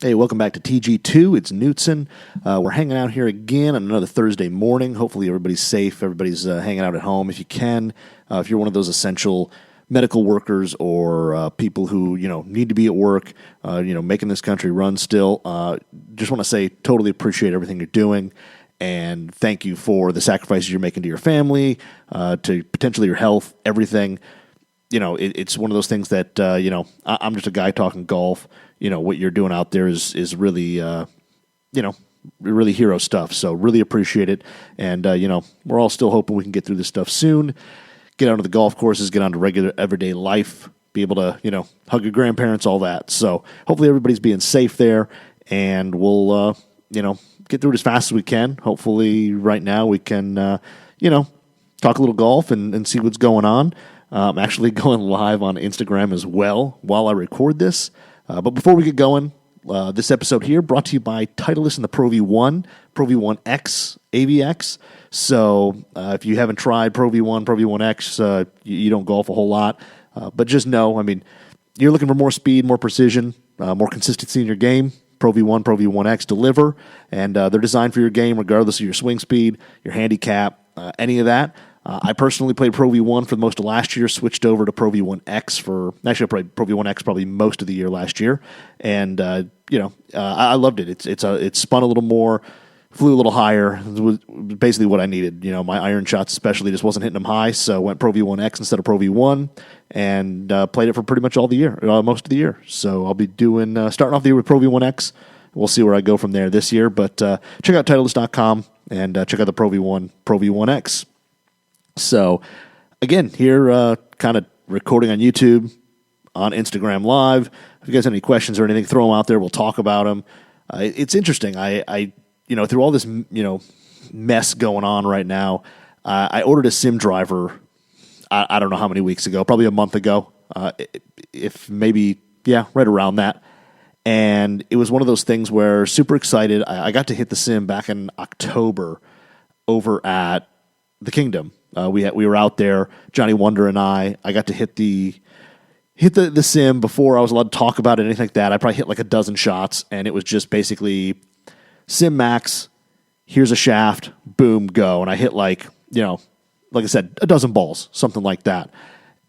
Hey, welcome back to TG2. It's Knutson. We're hanging out here again on another Thursday morning. Hopefully everybody's safe. Everybody's hanging out at home if you can. If you're one of those essential medical workers or people who need to be at work, making this country run still, just want to say totally appreciate everything you're doing. And thank you for the sacrifices you're making to your family, to potentially your health, everything. It's one of those things that, I'm just a guy talking golf. What you're doing out there is really, really hero stuff. So really appreciate it. And, we're all still hoping we can get through this stuff soon, get onto the golf courses, get onto regular everyday life, be able to, hug your grandparents, all that. So hopefully everybody's being safe there, and we'll, get through it as fast as we can. Hopefully right now we can, talk a little golf and see what's going on. I'm actually going live on Instagram as well while I record this. But before we get going, this episode here brought to you by Titleist and the Pro V1, Pro V1X, AVX. So if you haven't tried Pro V1, Pro V1X, you don't golf a whole lot. But just know, you're looking for more speed, more precision, more consistency in your game. Pro V1, Pro V1X deliver, and they're designed for your game regardless of your swing speed, your handicap, any of that. I personally played Pro V1 for most of last year, switched over to Pro V1X I played Pro V1X probably most of the year last year, and I loved it. It spun a little more, flew a little higher. It was basically what I needed. My iron shots especially just wasn't hitting them high, so went Pro V1X instead of Pro V1, and played it for pretty much all the year, most of the year. So I'll be doing starting off the year with Pro V1X. We'll see where I go from there this year, but check out Titleist.com and check out the Pro V1, Pro V1X. So, again, here kind of recording on YouTube, on Instagram Live. If you guys have any questions or anything, throw them out there. We'll talk about them. It's interesting. I through all this, mess going on right now, I ordered a sim driver, I don't know how many weeks ago, probably a month ago, right around that. And it was one of those things where super excited. I got to hit the sim back in October over at the Kingdom. We were out there, Johnny Wonder and I got to hit the sim before I was allowed to talk about it, anything like that. I probably hit like a dozen shots, and it was just basically sim max, here's a shaft, boom, go. And I hit like I said, a dozen balls, something like that.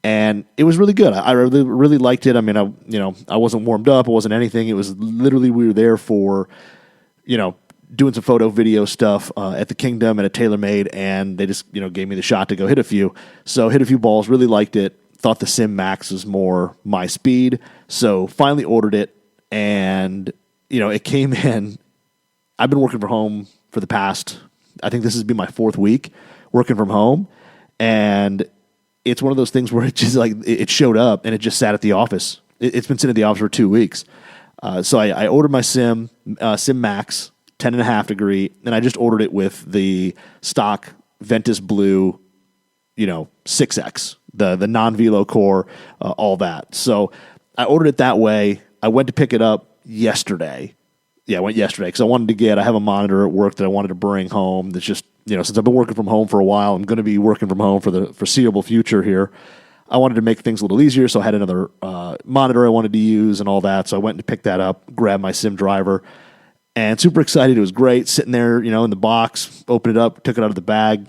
And it was really good. I really, really liked it. I wasn't warmed up. It wasn't anything. It was literally, we were there for, doing some photo, video stuff at the Kingdom at a TaylorMade, and they just gave me the shot to go hit a few. So hit a few balls, really liked it. Thought the Sim Max was more my speed, so finally ordered it, and it came in. I've been working from home for the past, I think this has been my 4th week working from home, and it's one of those things where it just it showed up and it just sat at the office. It's been sitting at the office for 2 weeks. So I ordered my Sim Max. 10.5 degree, and I just ordered it with the stock Ventus Blue, 6X, the non-velo core, all that. So I ordered it that way. I went to pick it up yesterday. Yeah, I went yesterday because I have a monitor at work that I wanted to bring home. That's just, since I've been working from home for a while, I'm going to be working from home for the foreseeable future here. I wanted to make things a little easier, so I had another monitor I wanted to use and all that. So I went to pick that up, grabbed my sim driver, and super excited. It was great. Sitting there, in the box, opened it up, took it out of the bag,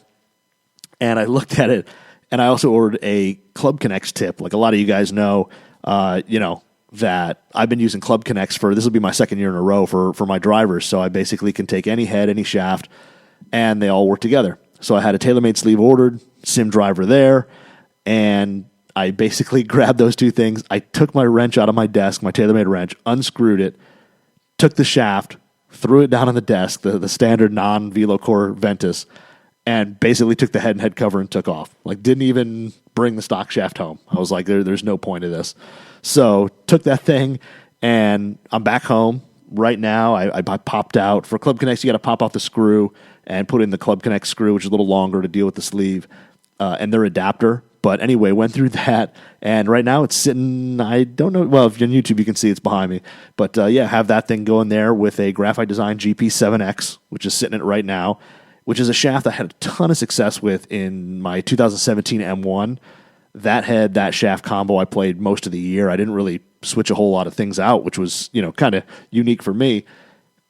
and I looked at it, and I also ordered a Club Connects tip. Like a lot of you guys know, that I've been using Club Connects this will be my 2nd year in a row for my drivers, so I basically can take any head, any shaft, and they all work together. So I had a TaylorMade sleeve ordered, sim driver there, and I basically grabbed those two things. I took my wrench out of my desk, my TaylorMade wrench, unscrewed it, took the shaft, threw it down on the desk, the standard non-velo core Ventus, and basically took the head and head cover and took off. Didn't even bring the stock shaft home. I was like, there's no point of this. So took that thing, and I'm back home right now. I popped out. For Club Connects, you got to pop out the screw and put in the Club Connect screw, which is a little longer to deal with the sleeve, and their adapter. But anyway, went through that, and right now it's sitting, I don't know, well, if you're on YouTube, you can see it's behind me. But have that thing going there with a Graphite Design GP7X, which is sitting in it right now, which is a shaft I had a ton of success with in my 2017 M1. That shaft combo I played most of the year. I didn't really switch a whole lot of things out, which was, kind of unique for me.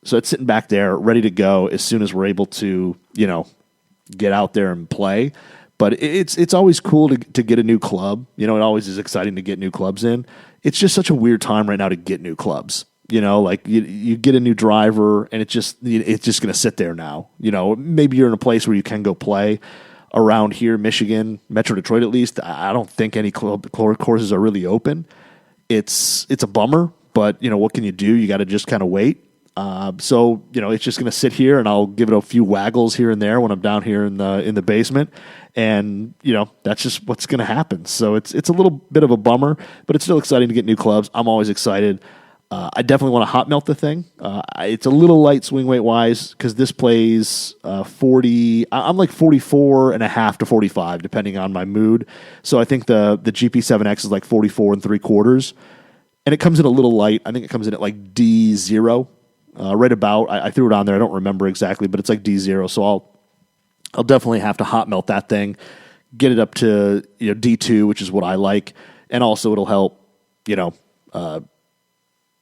So it's sitting back there ready to go as soon as we're able to, get out there and play. But it's always cool to get a new club. It always is exciting to get new clubs in. It's just such a weird time right now to get new clubs. Like you get a new driver and it's just going to sit there now. Maybe you're in a place where you can go play. Around here, Michigan, Metro Detroit at least, I don't think any club courses are really open. It's a bummer, but what can you do? You got to just kind of wait. So it's just going to sit here, and I'll give it a few waggles here and there when I'm down here in the basement, and that's just what's going to happen. So it's a little bit of a bummer, but it's still exciting to get new clubs. I'm always excited. I definitely want to hot melt the thing. It's a little light swing weight wise because this plays 40. I'm like 44 and a half to 45 depending on my mood. So I think the GP7X is like 44 and 3/4, and it comes in a little light. I think it comes in at like D0, right about. I threw it on there. I don't remember exactly, but it's like D0. So I'll definitely have to hot melt that thing, get it up to D2, which is what I like, and also it'll help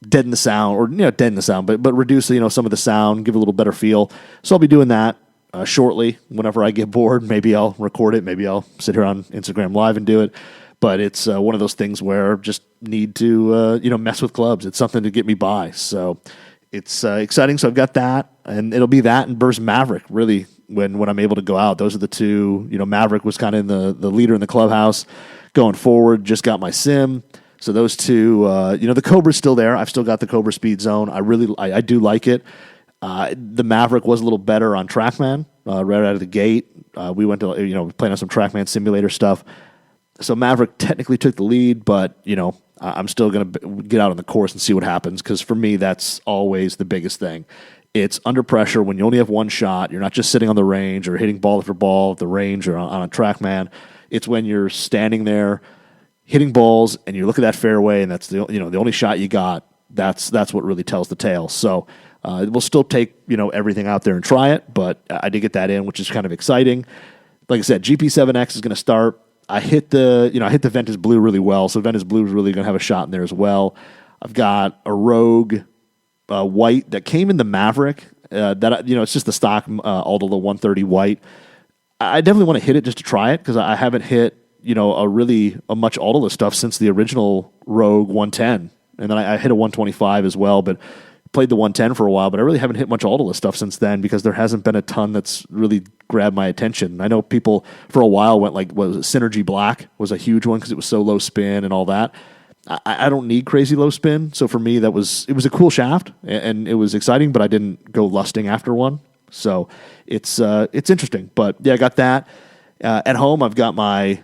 deaden the sound, or deaden the sound, but reduce some of the sound, give it a little better feel. So I'll be doing that shortly. Whenever I get bored, maybe I'll record it. Maybe I'll sit here on Instagram Live and do it. But it's one of those things where just need to mess with clubs. It's something to get me by. So it's exciting. So I've got that, and it'll be that and Burst Maverick really when I'm able to go out. Those are the two. Maverick was kind of in the leader in the clubhouse going forward. Just got my sim. So those two, the Cobra's still there. I've still got the Cobra Speed Zone. I do like it. The Maverick was a little better on TrackMan right out of the gate. We went to playing on some TrackMan simulator stuff. So Maverick technically took the lead, but I'm still going to get out on the course and see what happens, because for me that's always the biggest thing. It's under pressure when you only have one shot. You're not just sitting on the range or hitting ball after ball at the range or on a TrackMan. It's when you're standing there hitting balls, and you look at that fairway, and that's the only shot you got. That's what really tells the tale. So we'll still take everything out there and try it, but I did get that in, which is kind of exciting. Like I said, GP7X is going to start. I hit the Ventus Blue really well, so Ventus Blue is really going to have a shot in there as well. I've got a Rogue white that came in the Maverick. It's just the stock Aldo 130 white. I definitely want to hit it just to try it, because I haven't hit a much Altaless stuff since the original Rogue 110. And then I hit a 125 as well, but played the 110 for a while, but I really haven't hit much Altaless stuff since then, because there hasn't been a ton that's really grabbed my attention. I know people for a while went Synergy Black was a huge one because it was so low spin and all that. I don't need crazy low spin, so for me it was a cool shaft and it was exciting, but I didn't go lusting after one. So it's interesting. But yeah, I got that. At home I've got my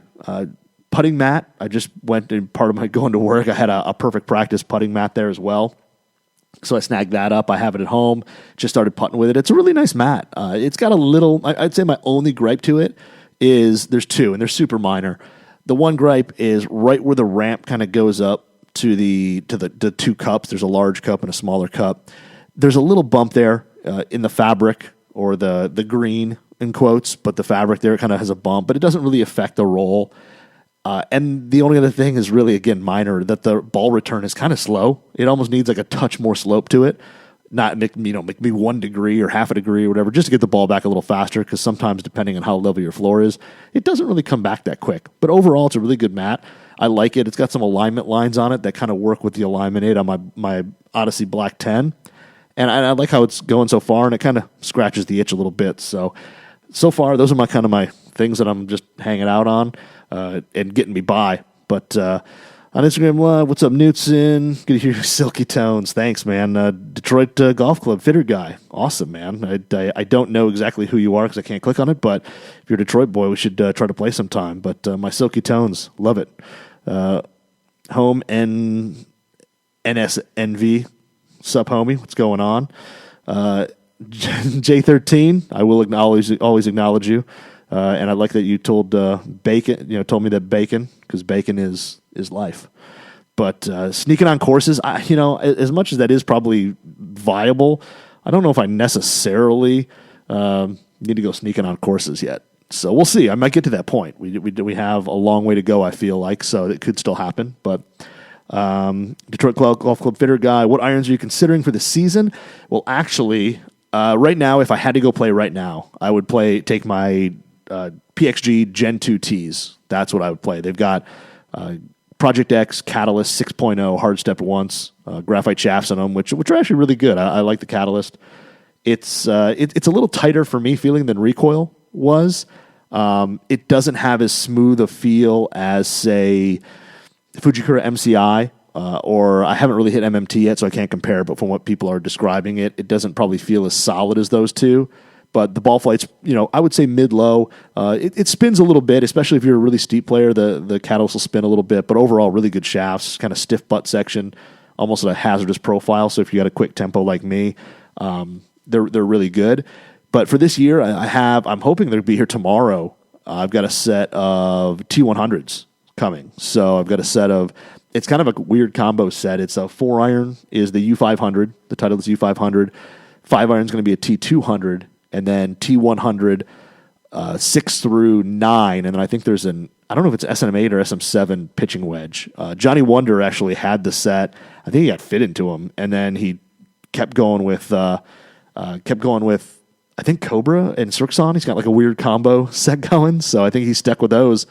putting mat. I just went in part of my going to work. I had a perfect practice putting mat there as well. So I snagged that up. I have it at home. Just started putting with it. It's a really nice mat. It's got a little, I'd say my only gripe to it is there's two, and they're super minor. The one gripe is right where the ramp kind of goes up to the two cups. There's a large cup and a smaller cup. There's a little bump there in the fabric, or the green in quotes, but the fabric there kind of has a bump, but it doesn't really affect the roll. And the only other thing is really, again, minor, that the ball return is kind of slow. It almost needs like a touch more slope to it. Not make me 1 degree or half a degree or whatever, just to get the ball back a little faster, because sometimes, depending on how level your floor is, it doesn't really come back that quick. But overall, it's a really good mat. I like it. It's got some alignment lines on it that kind of work with the alignment aid on my Odyssey Black 10. And I like how it's going so far, and it kind of scratches the itch a little bit. So far, those are my things that I'm just hanging out on and getting me by. But on Instagram Live, what's up, Knutson? Good to hear your silky tones. Thanks, man. Detroit Golf Club fitter guy. Awesome, man. I don't know exactly who you are because I can't click on it, but if you're a Detroit boy, we should try to play sometime. But my silky tones, love it. Home NSNV, sup, homie? What's going on? J13, I will always acknowledge you. And I like that you told Bacon, told me that bacon, because bacon is life. But sneaking on courses, as much as that is probably viable, I don't know if I necessarily need to go sneaking on courses yet. So we'll see. I might get to that point. We have a long way to go, I feel like, so it could still happen. But Detroit Golf Club Fitter guy. What irons are you considering for the season? Well, actually, right now, if I had to go play right now, I would take my PXG Gen 2 tees. That's what I would play. They've got Project X, Catalyst 6.0, hard stepped once, graphite shafts on them, which are actually really good. I like the Catalyst. It's a little tighter for me feeling than Recoil was. It doesn't have as smooth a feel as, say, Fujikura MCI, or I haven't really hit MMT yet, so I can't compare, but from what people are describing it doesn't probably feel as solid as those two. But the ball flight's, I would say mid-low. It spins a little bit, especially if you're a really steep player. The Catalyst will spin a little bit, but overall, really good shafts, kind of stiff butt section, almost a hazardous profile. So if you got a quick tempo like me, they're really good. But for this year, I'm hoping they'll be here tomorrow. I've got a set of T100s coming. So I've got a set of, it's kind of a weird combo set. It's a 4-iron is the U500, the Titleist U500. 5-iron is going to be a T200, and then T100, 6 through 9. And then I think there's I don't know if it's SM8 or SM7 pitching wedge. Johnny Wonder actually had the set. I think he got fit into him, and then he kept going with, I think Cobra and Srixon. He's got like a weird combo set going. So I think he stuck with those.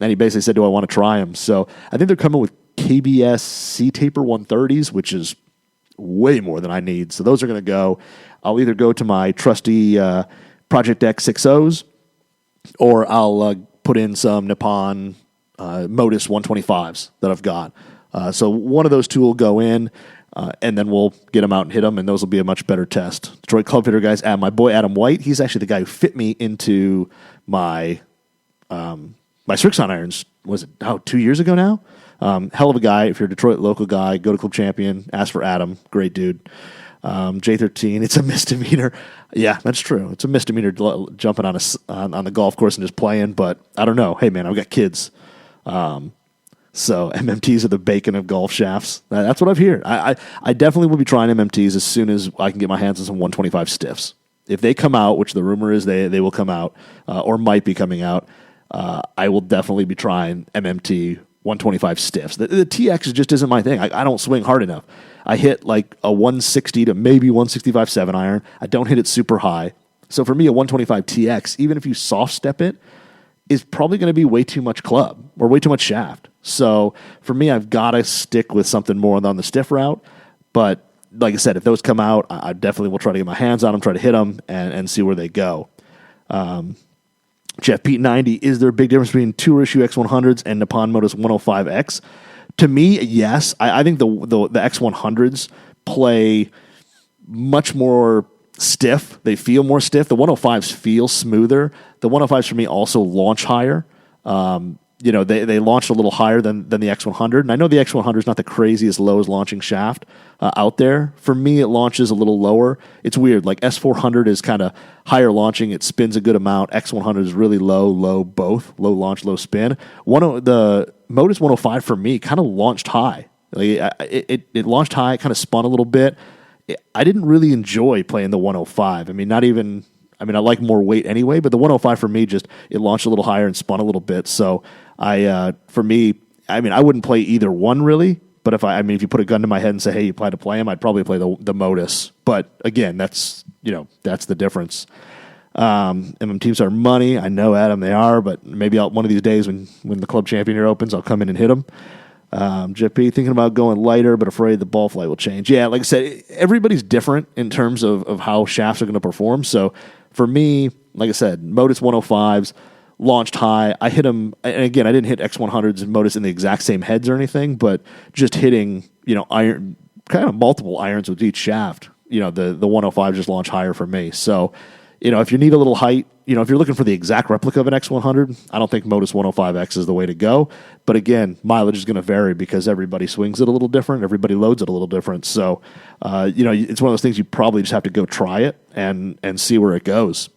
And he basically said, do I want to try them? So I think they're coming with KBS C-Taper 130s, which is way more than I need. So those are going to go. I'll either go to my trusty Project X 6.0s, or I'll put in some Nippon Modus 125s that I've got. So one of those two will go in, and then we'll get them out and hit them, and those will be a much better test. Detroit Club Fitter guys, my boy Adam White, he's actually the guy who fit me into my my Srixon irons. Was it 2 years ago now? Hell of a guy. If you're a Detroit local guy, go to Club Champion, ask for Adam. Great dude. J13, it's a misdemeanor. Yeah, that's true. It's a misdemeanor jumping on the golf course and just playing, but I don't know. Hey, man, I've got kids. So MMTs are the bacon of golf shafts. That's what I've heard. I definitely will be trying MMTs as soon as I can get my hands on some 125 stiffs. If they come out, which the rumor is they will come out, or might be coming out, I will definitely be trying MMT 125 stiffs. The TX just isn't my thing. I don't swing hard enough. I hit like a 160 to maybe 165 7-iron. I don't hit it super high. So for me, a 125 TX, even if you soft step it, is probably going to be way too much club or way too much shaft. So for me, I've got to stick with something more on the stiff route. But like I said, if those come out, I definitely will try to get my hands on them, try to hit them, and see where they go. Jeff Pete 90, is there a big difference between Tour Issue X100s and Nippon Modus 105X? To me, yes. I think the X100s play much more stiff. They feel more stiff. The 105s feel smoother. The 105s for me also launch higher. They launched a little higher than the X100. And I know the X100 is not the craziest lowest launching shaft out there. For me, it launches a little lower. It's weird. Like S400 is kind of higher launching. It spins a good amount. X100 is really low, both. Low launch, low spin. The Modus 105 for me kind of launched high. Like it launched high, kind of spun a little bit. I didn't really enjoy playing the 105. I like more weight anyway, but the 105 for me it launched a little higher and spun a little bit. So I wouldn't play either one really. But if you put a gun to my head and say, hey, you plan to play them, I'd probably play the Modus. But again, that's the difference. MMTs are money. I know, Adam, they are, but maybe one of these days when the Club Champion here opens, I'll come in and hit them. Jeff P, thinking about going lighter, but afraid the ball flight will change. Yeah, like I said, everybody's different in terms of how shafts are going to perform. So for me, like I said, Modus 105s launched high. I hit them, and again, I didn't hit X100s and Modus in the exact same heads or anything, but just hitting, iron, kind of multiple irons with each shaft. The 105 just launched higher for me. So, if you need a little height, if you're looking for the exact replica of an X100, I don't think Modus 105X is the way to go. But again, mileage is going to vary because everybody swings it a little different. Everybody loads it a little different. So, it's one of those things you probably just have to go try it and see where it goes.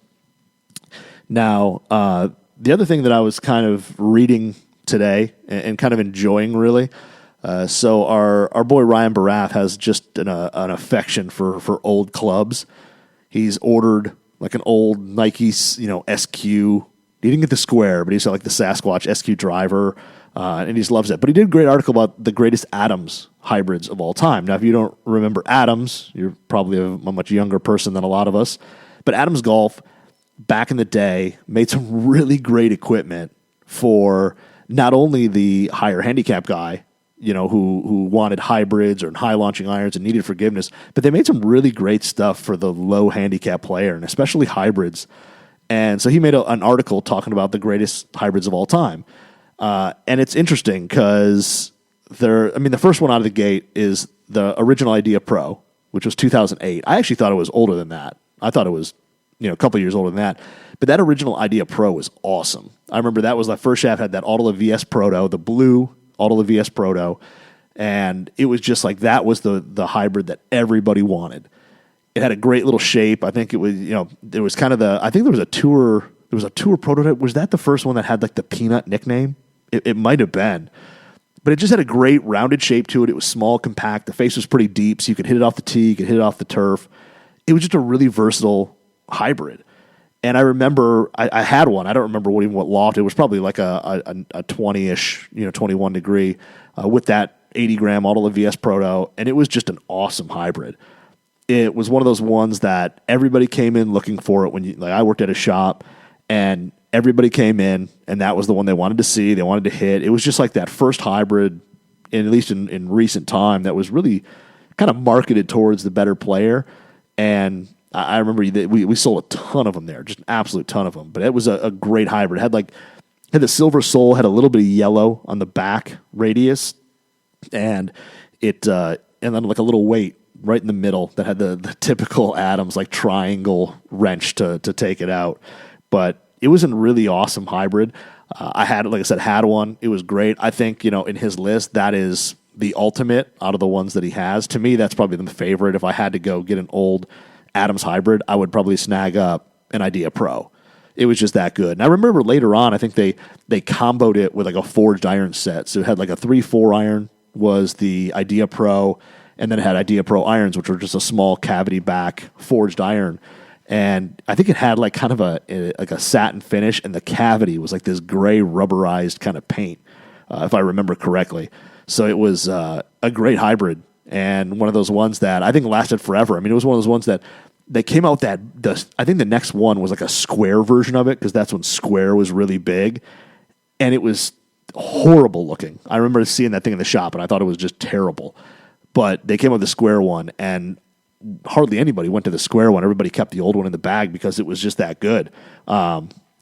Now, the other thing that I was kind of reading today and kind of enjoying really, so our boy Ryan Barath has just an affection for old clubs. He's ordered like an old Nike, SQ. He didn't get the square, but he's got like the Sasquatch SQ driver. and he just loves it. But he did a great article about the greatest Adams hybrids of all time. Now, if you don't remember Adams, you're probably a much younger person than a lot of us. But Adams Golf, back in the day, made some really great equipment for not only the higher handicap guy, who wanted hybrids or high launching irons and needed forgiveness, but they made some really great stuff for the low handicap player, and especially hybrids. And so he made an article talking about the greatest hybrids of all time. And it's interesting because the first one out of the gate is the original Idea Pro, which was 2008. I actually thought it was older than that. I thought it was, a couple years older than that. But that original Idea Pro was awesome. I remember that was the first shaft, had that Autoliv VS Proto, the blue Autoliv VS Proto. And it was just like, that was the hybrid that everybody wanted. It had a great little shape. I think it was, there was kind of I think there was a tour prototype. Was that the first one that had like the peanut nickname? It might have been. But it just had a great rounded shape to it. It was small, compact. The face was pretty deep, so you could hit it off the tee, you could hit it off the turf. It was just a really versatile hybrid. And I remember I had one. I don't remember what loft. It was probably like a 20-ish, 21 degree with that 80 gram Autoliv VS Proto. And it was just an awesome hybrid. It was one of those ones that everybody came in looking for it. I worked at a shop, and everybody came in, and that was the one they wanted to see. They wanted to hit. It was just like that first hybrid, at least in recent time, that was really kind of marketed towards the better player. And I remember that we sold a ton of them there, just an absolute ton of them. But it was a great hybrid. It had the silver sole, had a little bit of yellow on the back radius, and and then like a little weight right in the middle that had the typical Adams like triangle wrench to take it out. But it was a really awesome hybrid. I had one. It was great. I think, in his list, that is the ultimate out of the ones that he has. To me, that's probably the favorite. If I had to go get an old Adams hybrid, I would probably snag up an Idea Pro. It was just that good. And I remember later on, I think they comboed it with like a forged iron set. So it had like a 3-4 iron was the Idea Pro, and then it had Idea Pro irons, which were just a small cavity back forged iron. And I think it had like kind of a satin finish, and the cavity was like this gray rubberized kind of paint, if I remember correctly. So it was a great hybrid, and one of those ones that I think lasted forever. I mean, it was one of those ones that they came out I think the next one was like a square version of it, because that's when square was really big, and it was horrible looking. I remember seeing that thing in the shop, and I thought it was just terrible. But they came out with the square one, and hardly anybody went to the square one. Everybody kept the old one in the bag because it was just that good.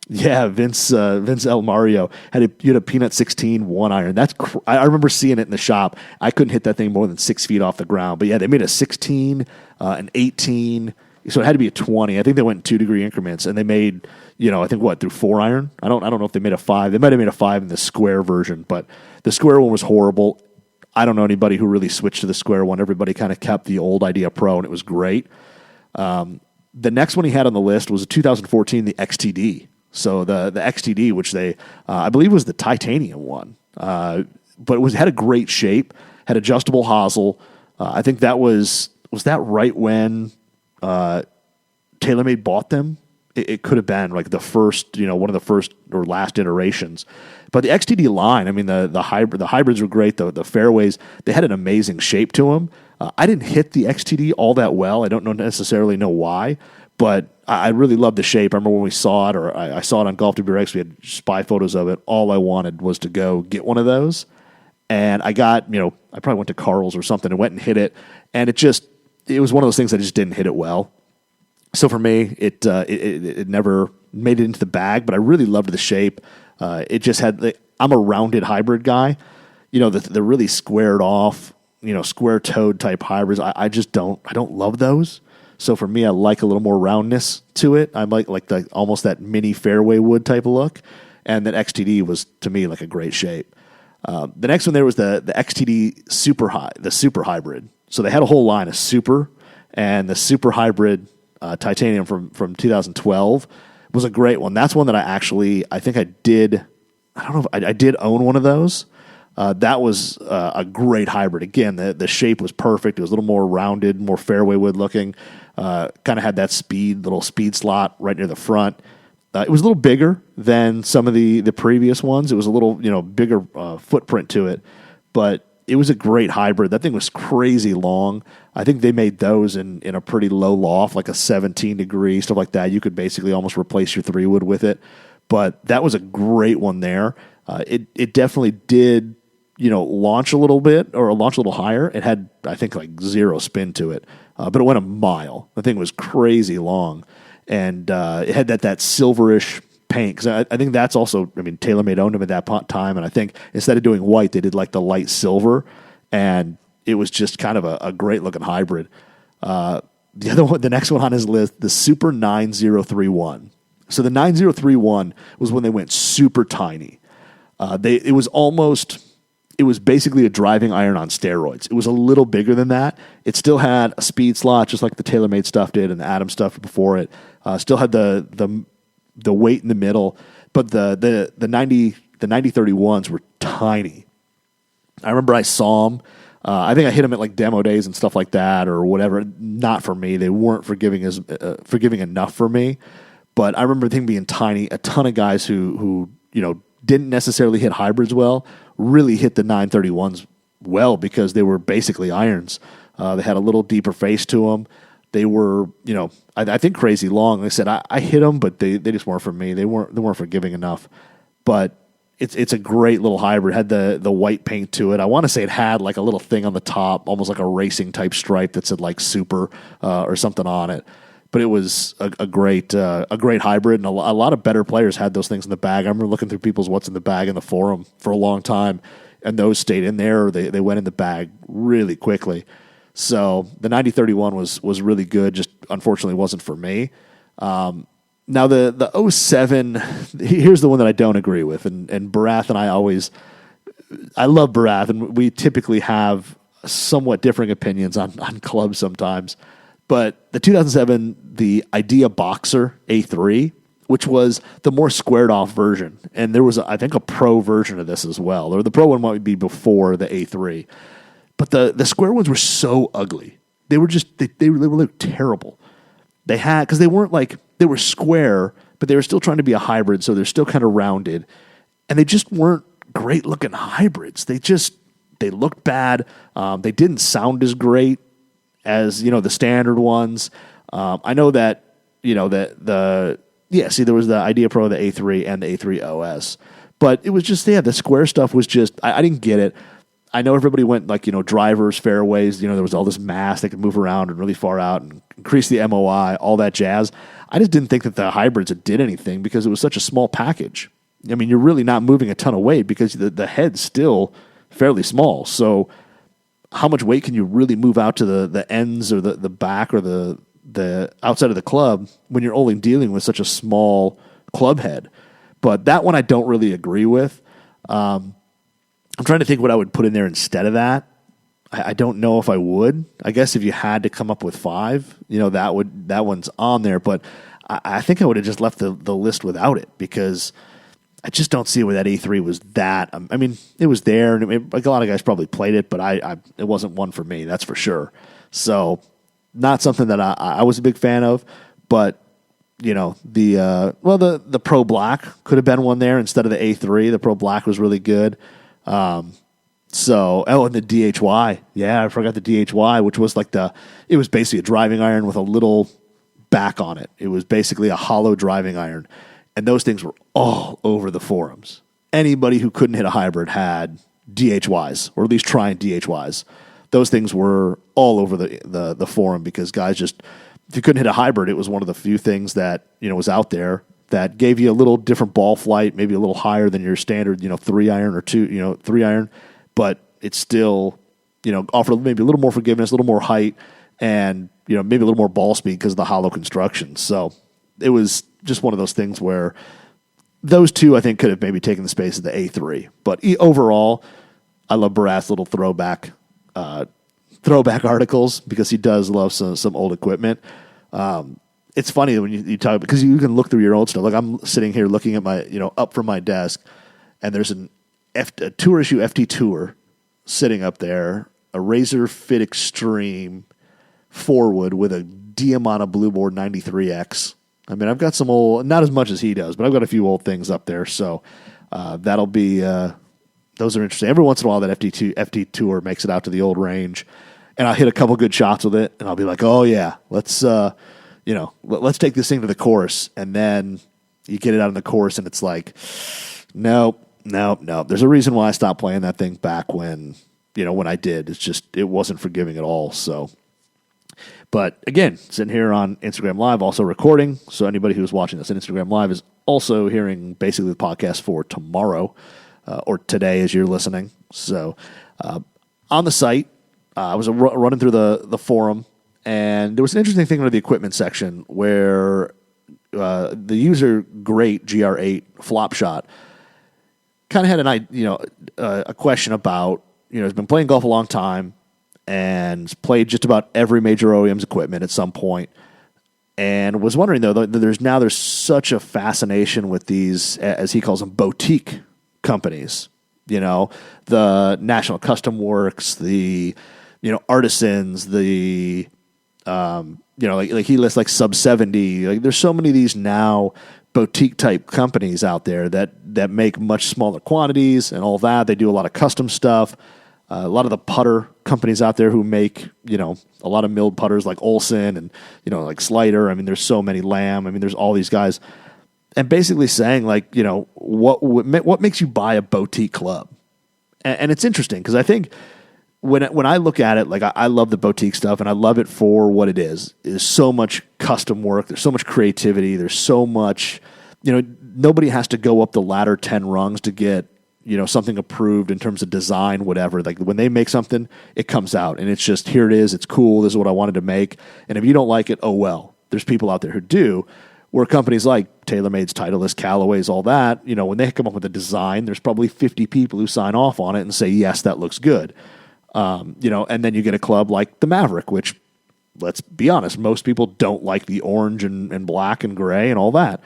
Vince El Mario had a Peanut 16 1 iron. I remember seeing it in the shop. I couldn't hit that thing more than 6 feet off the ground. But yeah, they made a 16, an 18, so it had to be a 20. I think they went in 2 degree increments, and they made, I think through 4 iron. I don't know if they made a 5. They might have made a 5 in the square version, but the square one was horrible. I don't know anybody who really switched to the square one. Everybody kind of kept the old Idea Pro, and it was great. The next one he had on the list was a 2014, the XTD. So the XTD, which I believe was the titanium one, but it had a great shape, had adjustable hosel. I think that was that right when TaylorMade bought them? It could have been like the first, one of the first or last iterations. But the XTD line, I mean, the hybrids were great. The fairways, they had an amazing shape to them. I didn't hit the XTD all that well. I don't necessarily know why, but I really loved the shape. I remember when we saw it, or I saw it on GolfWRX. We had spy photos of it. All I wanted was to go get one of those. And I got, I probably went to Carl's or something and went and hit it. And it was one of those things I just didn't hit it well. So for me, it never made it into the bag, but I really loved the shape. It just had, I'm a rounded hybrid guy. The really squared off, square toed type hybrids. I don't love those. So for me, I like a little more roundness to it. I like almost that mini fairway wood type of look. And that XTD was, to me, like a great shape. The next one there was the XTD Super Hybrid. So they had a whole line of Super, and the Super Hybrid titanium from 2012 was a great one. That's one that I think I did. I don't know if I did own one of those. That was a great hybrid. Again, the shape was perfect. It was a little more rounded, more fairway wood looking. Kind of had that little speed slot right near the front. It was a little bigger than some of the previous ones. It was a little, bigger footprint to it, but it was a great hybrid. That thing was crazy long. I think they made those in a pretty low loft, like a 17 degree, stuff like that. You could basically almost replace your 3-wood with it. But that was a great one there. It definitely did, launch a little bit or launch a little higher. It had, I think, like 0 spin to it, but it went a mile. The thing was crazy long. And it had that silverish paint, because I think that's also, TaylorMade owned them at that time, and I think instead of doing white, they did like the light silver, and it was just kind of a great looking hybrid. The other one, the next one on his list, the Super 9031. So the 9031 was when they went super tiny. It was basically a driving iron on steroids. It was a little bigger than that. It still had a speed slot, just like the TaylorMade stuff did and the Adam stuff before it. Still had the weight in the middle, but the 9031s were tiny. I remember I saw them. I think I hit them at like demo days and stuff like that or whatever. Not for me. They weren't forgiving enough for me. But I remember them being tiny. A ton of guys who didn't necessarily hit hybrids well really hit the 931s well because they were basically irons. They had a little deeper face to them. They were, I think crazy long. Like I said, I hit them, but they just weren't for me. They weren't forgiving enough. But it's a great little hybrid. It had the white paint to it. I want to say it had like a little thing on the top, almost like a racing type stripe that said like Super or something on it. But it was a great hybrid, and a lot of better players had those things in the bag. I remember looking through people's what's in the bag in the forum for a long time, and those stayed in there, or they went in the bag really quickly. So the 9031 was really good, just unfortunately wasn't for me. Now the 07, here's the one that I don't agree with, and Barath and I love Barath, and we typically have somewhat differing opinions on clubs sometimes. But the 2007, the Idea Boxer A3, which was the more squared off version, and there was, I think, a pro version of this as well, or the pro one might be before the A3. But the square ones were so ugly. They were just, they were terrible. Because they weren't like, they were square, but they were still trying to be a hybrid, so they're still kind of rounded. And they just weren't great looking hybrids. They looked bad. They didn't sound as great as, the standard ones. I know that, there was the Idea Pro, the A3, and the A3 OS. But it was just, the square stuff was just, I didn't get it. I know everybody went like, drivers, fairways, there was all this mass that could move around and really far out and increase the MOI, all that jazz. I just didn't think that the hybrids did anything because it was such a small package. You're really not moving a ton of weight because the head's still fairly small. So how much weight can you really move out to the ends or the back or the outside of the club when you're only dealing with such a small club head? But that one I don't really agree with. I'm trying to think what I would put in there instead of that. I don't know if I would. I guess if you had to come up with 5, that one's on there. But I think I would have just left the list without it because I just don't see where that A3 was that. It was there, and like a lot of guys probably played it, but it wasn't one for me, that's for sure. So not something that I was a big fan of, but the Pro Black could have been one there instead of the A3. The Pro Black was really good. And the DHY. Yeah, I forgot the DHY, which was it was basically a driving iron with a little back on it. It was basically a hollow driving iron. And those things were all over the forums. Anybody who couldn't hit a hybrid had DHYs, or at least trying DHYs. Those things were all over the forum because guys just, if you couldn't hit a hybrid, it was one of the few things that, was out there that gave you a little different ball flight, maybe a little higher than your standard, 3-iron or 3-iron, but it still, offered maybe a little more forgiveness, a little more height, and, maybe a little more ball speed because of the hollow construction. So it was just one of those things where those two, I think, could have maybe taken the space of the A3. But overall, I love Barath's little throwback articles because he does love some old equipment. It's funny when you talk, because you can look through your old stuff. Like I'm sitting here looking at my, up from my desk, and there's a Tour Issue FT Tour sitting up there, a Razor Fit Extreme 4-wood with a Diamana Blueboard 93X. I mean, I've got some old, not as much as he does, but I've got a few old things up there. So that'll be, those are interesting. Every once in a while, that FT Tour makes it out to the old range, and I'll hit a couple good shots with it, and I'll be like, oh yeah, let's take this thing to the course. And then you get it out in the course, and it's like, nope. There's a reason why I stopped playing that thing back when I did. It's just, it wasn't forgiving at all. So, but again, sitting here on Instagram Live, also recording. So anybody who's watching this on Instagram Live is also hearing basically the podcast for tomorrow or today as you're listening. So on the site, I was running through the forum, and there was an interesting thing under the equipment section where the user Great GR8 flop shot kind of had a question about, has been playing golf a long time and played just about every major OEM's equipment at some point, and was wondering though that there's such a fascination with these, as he calls them, boutique companies. The National Custom Works, the artisans, the like he lists like Sub 70. Like there's so many of these now boutique type companies out there that make much smaller quantities and all that. They do a lot of custom stuff. A lot of the putter companies out there who make, a lot of milled putters like Olsen and, like Slider. I mean, there's so many, Lamb. I mean, there's all these guys. And basically saying like, what makes you buy a boutique club? And it's interesting because I think when I look at it, like I love the boutique stuff and I love it for what it is. There's so much custom work. There's so much creativity. There's so much, nobody has to go up the ladder 10 rungs to get, something approved in terms of design, whatever. Like when they make something, it comes out and it's just, here it is. It's cool. This is what I wanted to make. And if you don't like it, oh well. There's people out there who do. Where companies like TaylorMade's, Titleist, Callaway's, all that, when they come up with a design, there's probably 50 people who sign off on it and say, yes, that looks good. And then you get a club like the Maverick, which, let's be honest, most people don't like the orange and black and gray and all that.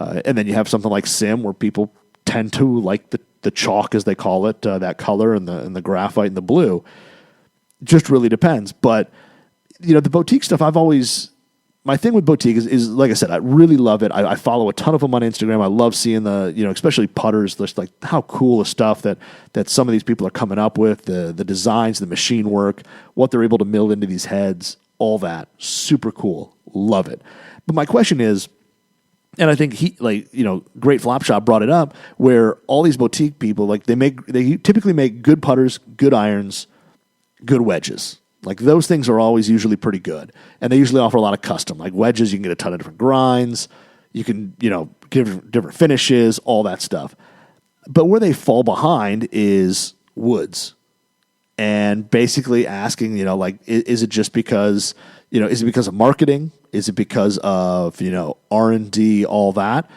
And then you have something like Sim, where people tend to like the chalk, as they call it, that color and the graphite and the blue. Just really depends. But, the boutique stuff, my thing with boutique is, like I said, I really love it. I follow a ton of them on Instagram. I love seeing especially putters, just like how cool the stuff that some of these people are coming up with, the designs, the machine work, what they're able to mill into these heads, all that. Super cool. Love it. But my question is, and I think Great Flop Shop brought it up, where all these boutique people, like they typically make good putters, good irons, good wedges. Like those things are always usually pretty good. And they usually offer a lot of custom. Like wedges, you can get a ton of different grinds. You can, give different finishes, all that stuff. But where they fall behind is woods. And basically asking, is it just because, is it because of marketing? Is it because of, R&D, all that?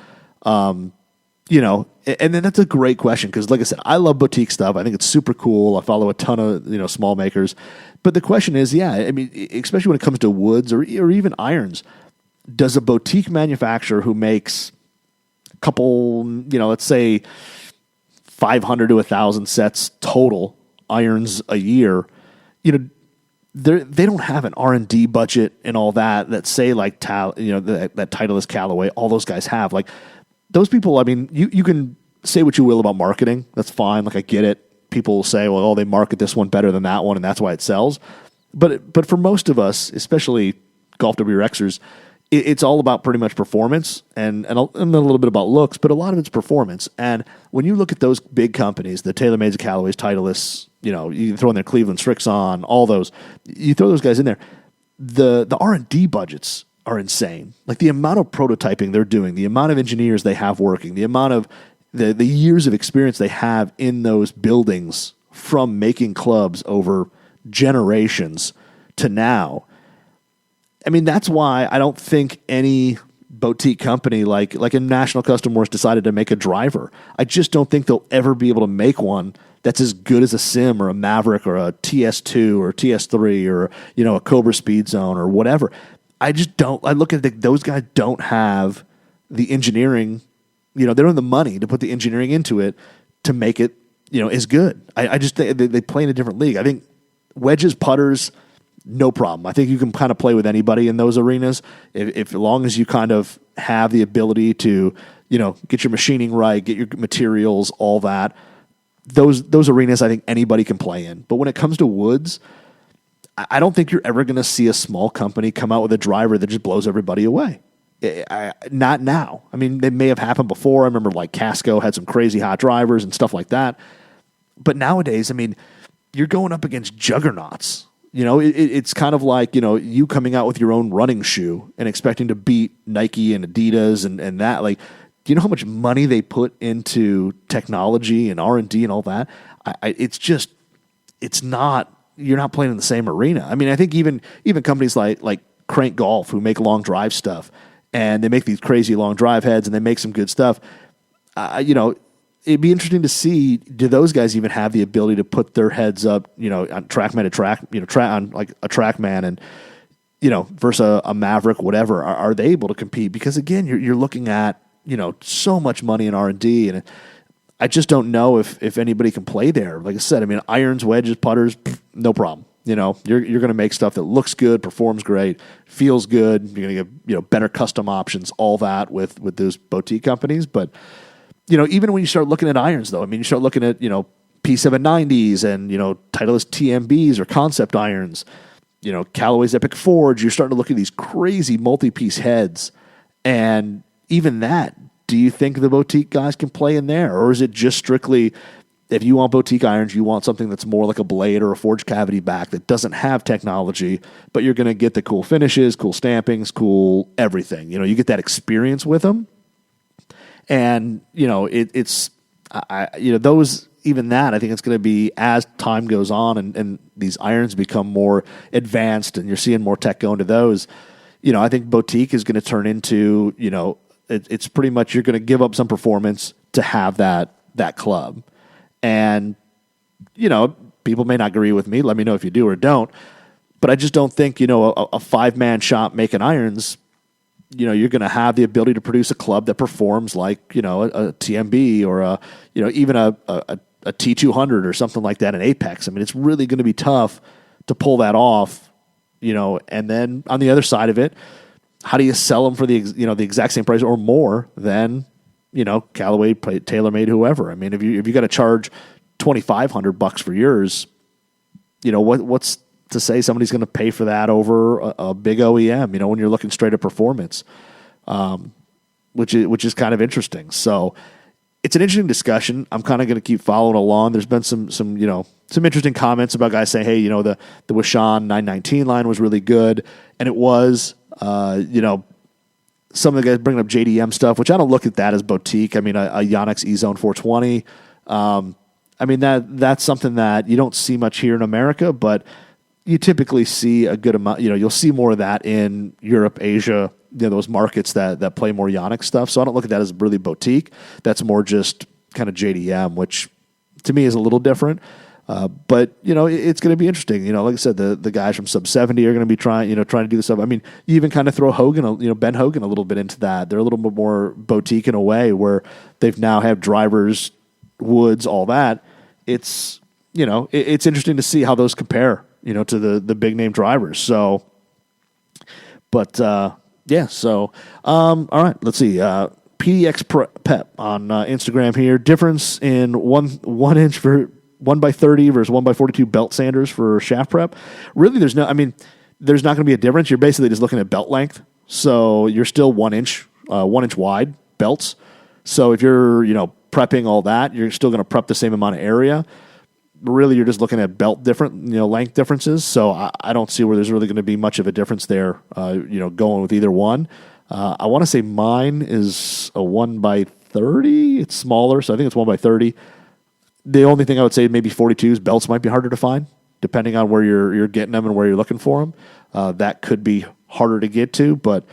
And then that's a great question because, like I said, I love boutique stuff. I think it's super cool. I follow a ton of, small makers. But the question is, especially when it comes to woods or even irons, does a boutique manufacturer who makes a couple, let's say 500 to 1,000 sets total irons a year, they don't have an R&D budget and all that say like that Titleist, Callaway, all those guys have. Like those people, I mean, you can say what you will about marketing. That's fine. Like I get it. People will say, well, they market this one better than that one, and that's why it sells. But for most of us, especially GolfWRXers, it's all about pretty much performance and a little bit about looks, but a lot of it's performance. And when you look at those big companies, the TaylorMade's, Callaway's, Titleists, you throw in there Cleveland, Strixon, all those, you throw those guys in there, the R&D budgets are insane. Like the amount of prototyping they're doing, the amount of engineers they have working, the amount of the years of experience they have in those buildings from making clubs over generations to now. I mean, that's why I don't think any boutique company like a National Custom Works decided to make a driver. I just don't think they'll ever be able to make one that's as good as a Sim or a Maverick or a TS2 or TS3 or, a Cobra Speed Zone or whatever. I just don't. I look at those guys don't have the engineering. They don't have the money to put the engineering into it to make it, as good. I just think they play in a different league. I think wedges, putters, no problem. I think you can kind of play with anybody in those arenas if as long as you kind of have the ability to, get your machining right, get your materials, all that. Those arenas, I think anybody can play in. But when it comes to woods, I don't think you're ever going to see a small company come out with a driver that just blows everybody away. Not now. I mean, they may have happened before. I remember like Casco had some crazy hot drivers and stuff like that. But nowadays, I mean, you're going up against juggernauts. It's kind of like, you coming out with your own running shoe and expecting to beat Nike and Adidas and that. Like, do you know how much money they put into technology and R&D and all that? You're not playing in the same arena. I mean, I think even companies like Crank Golf, who make long drive stuff, and they make these crazy long drive heads and they make some good stuff. It'd be interesting to see, do those guys even have the ability to put their heads up, on TrackMan to track, on like a TrackMan and, versus a Maverick, whatever. Are they able to compete? Because again, you're looking at, so much money in R&D, and I just don't know if anybody can play there. Like I said, I mean, irons, wedges, putters, no problem. You're going to make stuff that looks good, performs great, feels good. You're going to get, better custom options, all that with those boutique companies. But, even when you start looking at irons, though, I mean, you start looking at, P790s and, Titleist TMBs or concept irons, Callaway's Epic Forge. You're starting to look at these crazy multi-piece heads. And even that, do you think the boutique guys can play in there? Or is it just strictly, if you want boutique irons, you want something that's more like a blade or a forged cavity back that doesn't have technology, but you're going to get the cool finishes, cool stampings, cool everything. You get that experience with them. And, those, even that, I think it's going to be, as time goes on and these irons become more advanced and you're seeing more tech go into those, I think boutique is going to turn into, it's pretty much, you're going to give up some performance to have that club. And, people may not agree with me. Let me know if you do or don't. But I just don't think, a five-man shop making irons, you're going to have the ability to produce a club that performs like, a TMB or even a T200 or something like that in Apex. I mean, it's really going to be tough to pull that off, and then on the other side of it, how do you sell them for the exact same price or more than, Callaway, TaylorMade, whoever? I mean, if you got to charge $2,500 for yours, what's to say somebody's going to pay for that over a big OEM, when you're looking straight at performance, which is kind of interesting. So it's an interesting discussion. I'm kind of going to keep following along. There's been some interesting comments about guys saying, hey, the Wishan 919 line was really good. And it was, some of the guys bringing up JDM stuff, which I don't look at that as boutique. I mean, a Yonex E-Zone 420. I mean, that's something that you don't see much here in America, but you typically see a good amount. You'll see more of that in Europe, Asia, those markets that play more Yonex stuff. So I don't look at that as really boutique. That's more just kind of JDM, which to me is a little different. But it's going to be interesting. Like I said, the guys from Sub 70 are going to be trying to do this stuff. I mean, you even kind of throw Hogan, Ben Hogan, a little bit into that. They're a little bit more boutique in a way where they've now have drivers, woods, all that. It's it's interesting to see how those compare, to the big name drivers. So, but yeah. So all right, let's see. PDX Pep on Instagram here. Difference in one inch for 1x30 versus 1x42 belt sanders for shaft prep. Really, there's not going to be a difference. You're basically just looking at belt length. So you're still 1 inch wide belts. So if you're, prepping all that, you're still going to prep the same amount of area. Really, you're just looking at belt length differences. So I don't see where there's really going to be much of a difference there, going with either one. I want to say mine is a 1x30. It's smaller, so I think it's 1x30. The only thing I would say, maybe 42s, belts might be harder to find, depending on where you're getting them and where you're looking for them. That could be harder to get to, but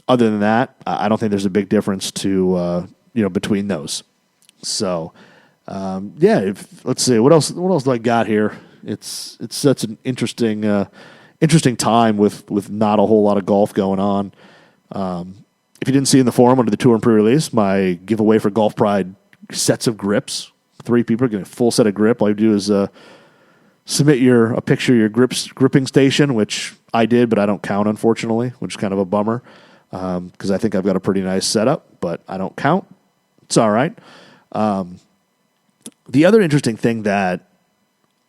other than that, I don't think there's a big difference to between those. So, let's see what else do I got here. It's such an interesting time with not a whole lot of golf going on. If you didn't see in the forum under the tour and pre-release, my giveaway for Golf Pride sets of grips. 3 people are getting a full set of grip. All you do is submit a picture of your gripping station, which I did, but I don't count, unfortunately, which is kind of a bummer. because I think I've got a pretty nice setup, but I don't count. It's all right. The other interesting thing that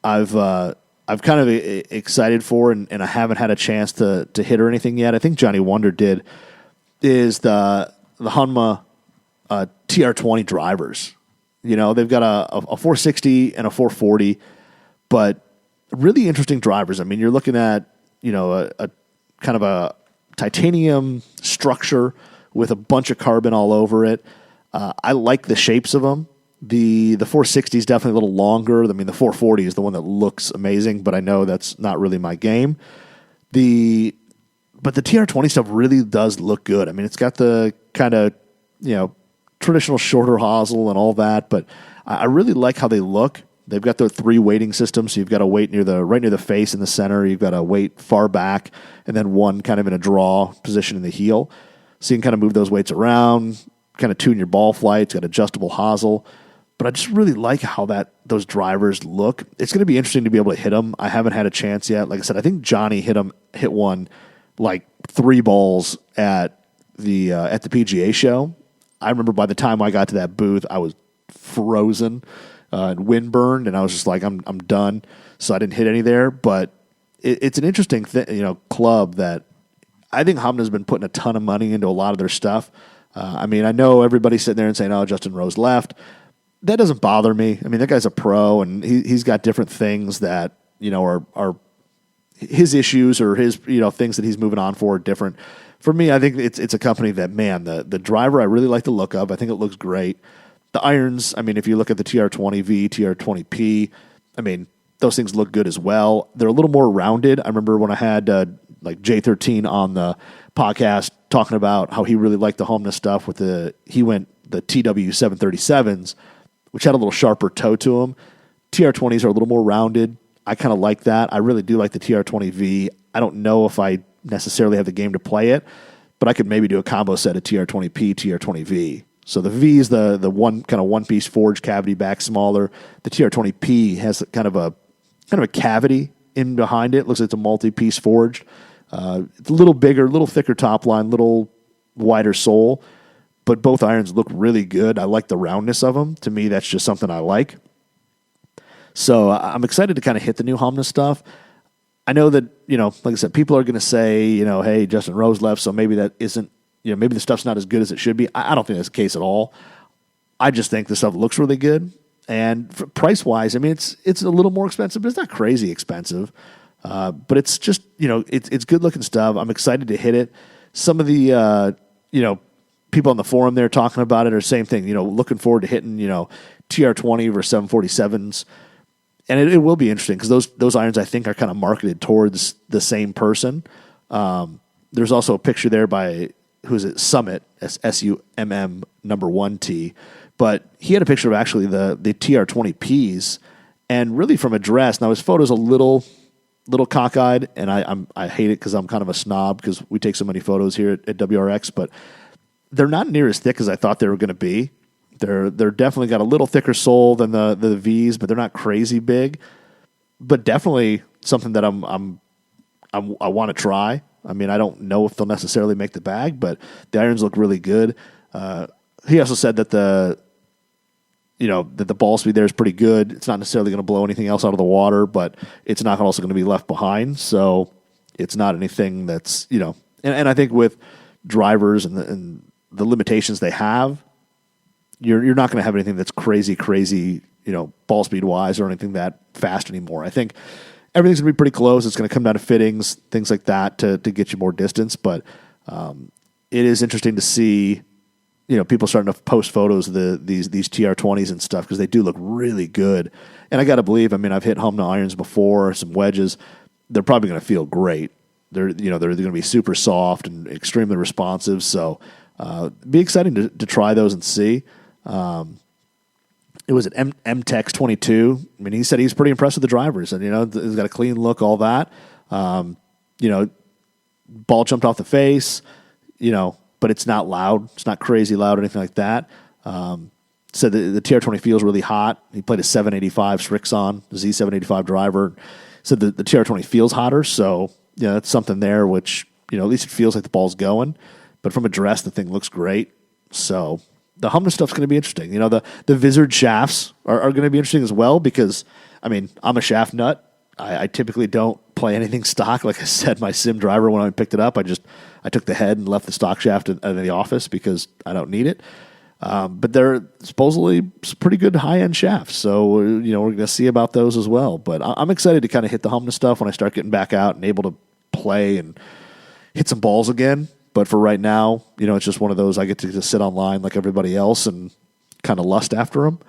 I've kind of excited for, and I haven't had a chance to hit or anything yet. I think Johnny Wonder did, is the Honma TR20 drivers. You know, they've got a 460 and a 440, but really interesting drivers. I mean, you're looking at, you know, a kind of a titanium structure with a bunch of carbon all over it. I like the shapes of them. The 460 is definitely a little longer. I mean, the 440 is the one that looks amazing, but I know that's not really my game. But the TR20 stuff really does look good. I mean, it's got the kind of, you know, traditional shorter hosel and all that, but I really like how they look. They've got the 3 weighting systems, so you've got a weight right near the face in the center. You've got a weight far back, and then one kind of in a draw position in the heel. So you can kind of move those weights around, kind of tune your ball flight. It's got adjustable hosel. But I just really like how those drivers look. It's going to be interesting to be able to hit them. I haven't had a chance yet. Like I said, I think Johnny hit one like 3 balls at the PGA show. I remember by the time I got to that booth, I was frozen and windburned, and I was just like, I'm done. So I didn't hit any there. But it's an interesting club that I think Honma's been putting a ton of money into a lot of their stuff. I mean, I know everybody's sitting there and saying, "Oh, Justin Rose left." That doesn't bother me. I mean, that guy's a pro, and he's got different things that, you know, are his issues or his, you know, things that he's moving on for are different. For me, I think it's a company that, man, the driver I really like the look of. I think it looks great. The irons, I mean, if you look at the TR20V, TR20P, I mean, those things look good as well. They're a little more rounded. I remember when I had like J13 on the podcast talking about how he really liked the Honma stuff he went the TW737s, which had a little sharper toe to them. TR20s are a little more rounded. I kind of like that. I really do like the TR20V. I don't know if I necessarily have the game to play it, but I could maybe do a combo set of TR20P, TR20V. So the V is the one-piece forged cavity back smaller. The TR20P has kind of a cavity in behind it. Looks like it's a multi-piece forged. It's a little bigger, a little thicker top line, little wider sole. But both irons look really good. I like the roundness of them. To me, that's just something I like. So I'm excited to kind of hit the new Honma stuff. I know that, you know, like I said, people are going to say, you know, hey, Justin Rose left, so maybe that isn't, you know, maybe the stuff's not as good as it should be. I don't think that's the case at all. I just think the stuff looks really good. And price-wise, I mean, it's a little more expensive, but it's not crazy expensive. But it's just, you know, it's good-looking stuff. I'm excited to hit it. Some of the, you know, people on the forum there talking about it are the same thing, you know, looking forward to hitting, you know, TR20 versus 747s. And it will be interesting because those irons, I think, are kind of marketed towards the same person. There's also a picture there by, who's it, Summit, SUMM number 1T. But he had a picture of actually the TR20Ps, and really from address. Now, his photo's a little cockeyed, and I hate it because I'm kind of a snob because we take so many photos here at WRX, but they're not near as thick as I thought they were going to be. They're definitely got a little thicker sole than the V's, but they're not crazy big. But definitely something that I want to try. I mean, I don't know if they'll necessarily make the bag, but the irons look really good. He also said that the ball speed there is pretty good. It's not necessarily going to blow anything else out of the water, but it's not also going to be left behind. So it's not anything that's, you know, and I think with drivers and the limitations they have, you're not going to have anything that's crazy, you know, ball speed wise or anything that fast anymore. I think everything's going to be pretty close. It's going to come down to fittings, things like that to get you more distance. But it is interesting to see, you know, people starting to post photos of these TR20s and stuff because they do look really good. And I got to believe, I mean, I've hit Honma irons before, some wedges. They're probably going to feel great. They're going to be super soft and extremely responsive. So be exciting to try those and see. It was an MTEX 22. I mean, he said he's pretty impressed with the drivers, and, you know, he's got a clean look, all that. You know, ball jumped off the face, you know, but it's not loud. It's not crazy loud or anything like that. Said the TR20 feels really hot. He played a 785 Srixon, the Z785 driver. Said the TR20 feels hotter, so, you know, that's something there which, you know, at least it feels like the ball's going. but from address, the thing looks great. So the Honma stuff's going to be interesting. You know, the Vizard shafts are going to be interesting as well because, I mean, I'm a shaft nut. I typically don't play anything stock. Like I said, my sim driver, when I picked it up, I took the head and left the stock shaft in the office because I don't need it. But they're supposedly pretty good high-end shafts. So, you know, we're going to see about those as well. But I'm excited to kind of hit the Honma stuff when I start getting back out and able to play and hit some balls again. But for right now, you know, it's just one of those I get to just sit online like everybody else and kind of lust after them.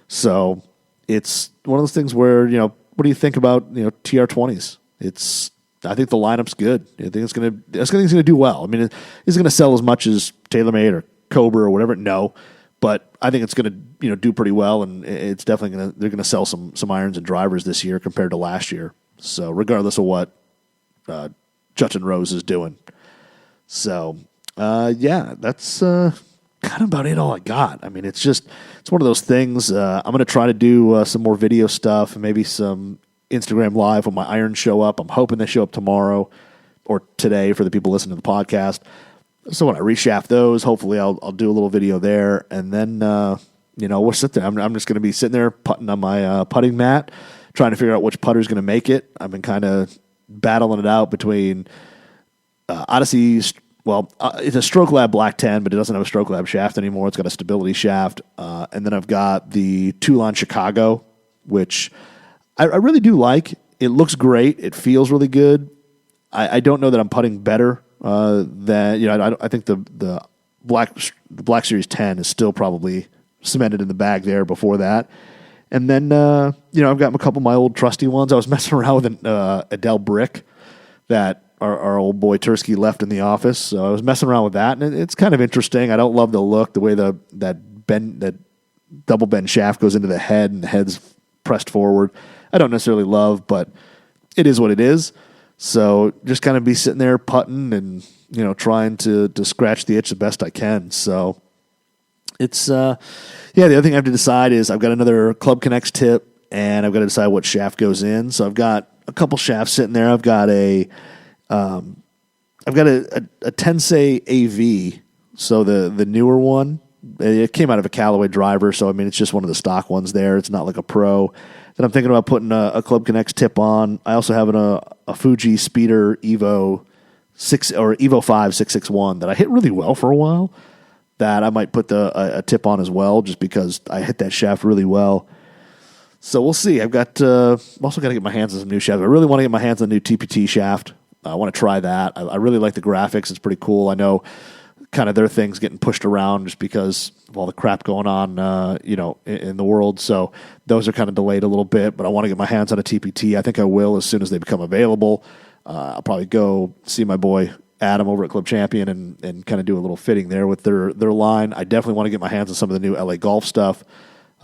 So it's one of those things where, you know, what do you think about, you know, TR20s? I think the lineup's good. I think it's going to do well. I mean, is it going to sell as much as TaylorMade or Cobra or whatever? No, but I think it's going to, you know, do pretty well, and it's definitely they're going to sell some irons and drivers this year compared to last year. So regardless of what Judson Rose is doing. So yeah, that's kind of about it. All I got. I mean, it's one of those things. I'm going to try to do some more video stuff and maybe some Instagram Live when my irons show up. I'm hoping they show up tomorrow or today for the people listening to the podcast. So when I reshaft those, hopefully I'll do a little video there, and then you know, we'll sit there. I'm just going to be sitting there putting on my putting mat, trying to figure out which putter is going to make it. I've been kind of battling it out between Odyssey's. Well, it's a Stroke Lab Black 10, but it doesn't have a Stroke Lab shaft anymore. It's got a stability shaft, and then I've got the Toulon Chicago, which I really do like. It looks great. It feels really good. I don't know that I'm putting better than, you know, I think the Black Series 10 is still probably cemented in the bag there before that. And then, you know, I've got a couple of my old trusty ones. I was messing around with an Adele Brick that our old boy Tursky left in the office. So I was messing around with that, and it's kind of interesting. I don't love the look, the way that double bend shaft goes into the head and the head's pressed forward. I don't necessarily love, but it is what it is. So just kind of be sitting there putting and, you know, trying to scratch the itch the best I can. So it's, yeah, the other thing I have to decide is I've got another Club Connects tip, and I've got to decide what shaft goes in. So I've got a couple shafts sitting there. I've got a Tensei AV, so the newer one. It came out of a Callaway driver, so I mean it's just one of the stock ones there. It's not like a pro. Then I'm thinking about putting a Club Connects tip on. I also have a Fuji Speeder Evo 6 or Evo 5 661 that I hit really well for a while. That I might put a tip on as well, just because I hit that shaft really well. So we'll see. I've also got to get my hands on some new shafts. I really want to get my hands on a new TPT shaft. I want to try that. I really like the graphics. It's pretty cool. I know kind of their things getting pushed around just because of all the crap going on, you know, in the world. So those are kind of delayed a little bit, but I want to get my hands on a TPT. I think I will as soon as they become available. I'll probably go see my boy Adam over at Club Champion and kind of do a little fitting there with their line. I definitely want to get my hands on some of the new LA Golf stuff.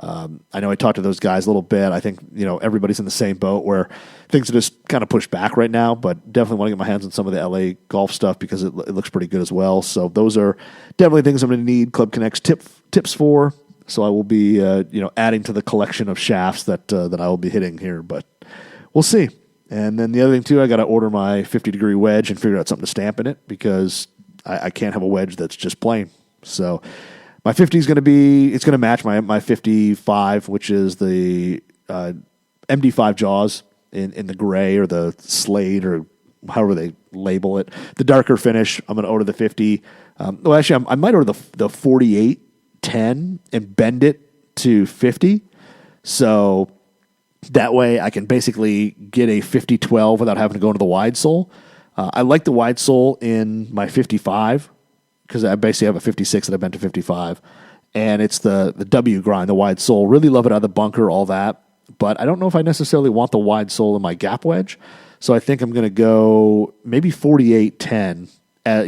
I know I talked to those guys a little bit. I think, you know, everybody's in the same boat where things are just kind of pushed back right now, but definitely want to get my hands on some of the LA Golf stuff because it looks pretty good as well. So those are definitely things I'm going to need Club Connects tips for. So I will be, you know, adding to the collection of shafts that I will be hitting here, but we'll see. And then the other thing too, I got to order my 50-degree wedge and figure out something to stamp in it because I can't have a wedge that's just plain. So my 50 is going to match my 55, which is the MD5 Jaws in the gray or the slate or however they label it. The darker finish, I'm going to order the 50. Well, actually, I might order the 4810 and bend it to 50. So that way I can basically get a 50-12 without having to go into the wide sole. I like the wide sole in my 55. Because I basically have a 56 that I bent to 55. And it's the W grind, the wide sole. Really love it out of the bunker, all that. But I don't know if I necessarily want the wide sole in my gap wedge. So I think I'm going to go maybe 48-10,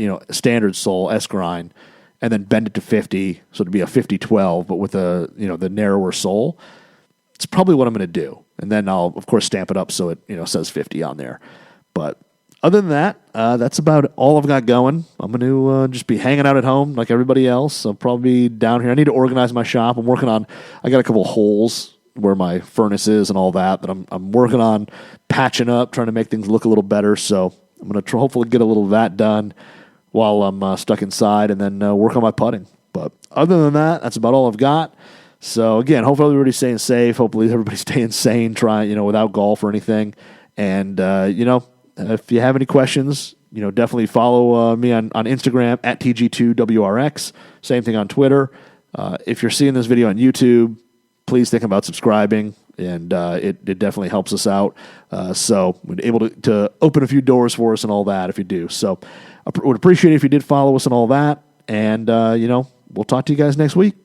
you know, standard sole, S grind, and then bend it to 50. So it'd be a 50-12, but with the narrower sole. It's probably what I'm going to do. And then I'll, of course, stamp it up so it, you know, says 50 on there. But other than that, that's about all I've got going. I'm going to just be hanging out at home like everybody else. I'll probably be down here. I need to organize my shop. I got a couple holes where my furnace is and all that I'm working on patching up, trying to make things look a little better. So I'm going to hopefully get a little of that done. while I'm stuck inside, and then work on my putting. But other than that, that's about all I've got. So again, hopefully everybody's staying safe. Hopefully everybody's staying sane, trying, without golf or anything. And, if you have any questions, definitely follow me on Instagram at TG2WRX. Same thing on Twitter. If you're seeing this video on YouTube, please think about subscribing, and it definitely helps us out. So we're able to open a few doors for us and all that if you do. So I would appreciate it if you did follow us and all that. And, we'll talk to you guys next week.